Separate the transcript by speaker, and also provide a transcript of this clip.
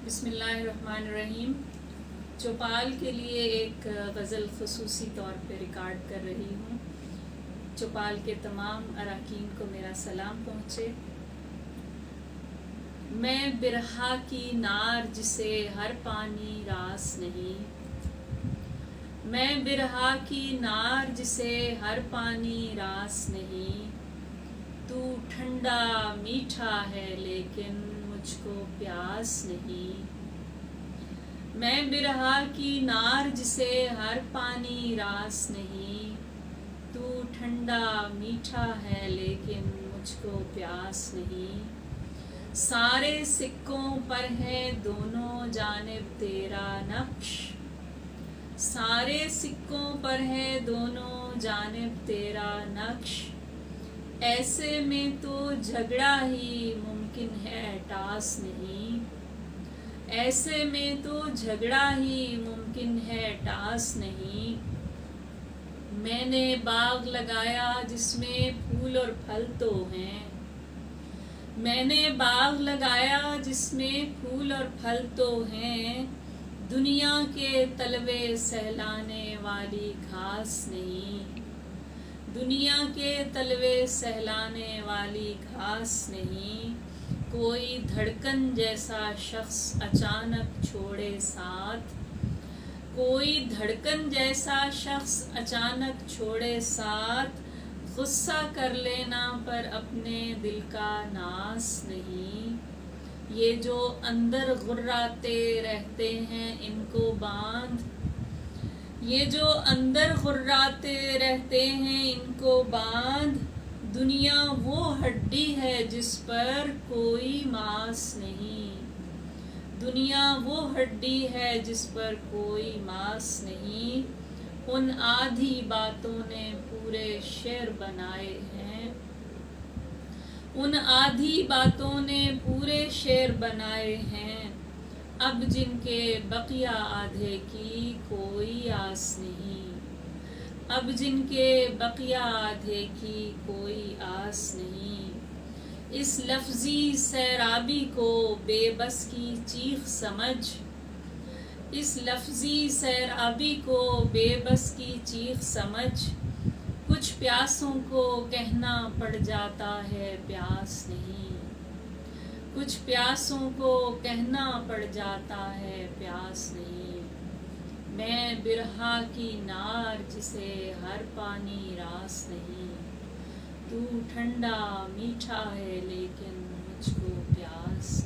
Speaker 1: بسم اللہ الرحمن الرحیم۔ چوپال کے لیے ایک غزل خصوصی طور پہ ریکارڈ کر رہی ہوں۔ چوپال کے تمام اراکین کو میرا سلام پہنچے۔ میں برہا کی نار جسے ہر پانی راس نہیں، میں برہا کی نار جسے ہر پانی راس نہیں، تو ٹھنڈا میٹھا ہے لیکن مجھ کو پیاس نہیں۔ میں برہا کی نار جسے ہر پانی راس نہیں، تو ٹھنڈا میٹھا ہے لیکن مجھ کو پیاس نہیں۔ سارے سکوں پر ہے دونوں جانب تیرا نقش، سارے سکوں پر ہے دونوں جانب تیرا نقش، ایسے میں تو جھگڑا ہی ممکن ہے ٹاس نہیں، ایسے میں تو جھگڑا ہی ممکن ہے ٹاس نہیں۔ میں نے باغ لگایا جس میں پھول اور پھل تو ہیں، میں نے باغ لگایا جس میں پھول اور پھل تو ہیں، دنیا کے تلوے سہلانے والی گھاس نہیں، دنیا کے تلوے سہلانے والی گھاس نہیں۔ کوئی دھڑکن جیسا شخص اچانک چھوڑے ساتھ، کوئی دھڑکن جیسا شخص اچانک چھوڑے ساتھ، غصہ کر لینا پر اپنے دل کا ناس نہیں۔ یہ جو اندر غراتے رہتے ہیں ان کو باندھ، یہ جو اندر غراتے رہتے ہیں ان کو باندھ، دنیا وہ ہڈی ہے جس پر کوئی ماس نہیں، دنیا وہ ہڈی ہے جس پر کوئی ماس نہیں۔ ان آدھی باتوں نے پورے شعر بنائے ہیں، ان آدھی باتوں نے پورے شعر بنائے ہیں، اب جن کے بقیہ آدھے کی کوئی آس نہیں، اب جن کے بقیہ آدھے کی کوئی آس نہیں۔ اس لفظی سیرابی کو بے بس کی چیخ سمجھ، اس لفظی سیرابی کو بے بس کی چیخ سمجھ، کچھ پیاسوں کو کہنا پڑ جاتا ہے پیاس نہیں، کچھ پیاسوں کو کہنا پڑ جاتا ہے پیاس نہیں۔ میں برہا کی نار جسے ہر پانی راس نہیں، تو ٹھنڈا میٹھا ہے لیکن مجھ کو پیاس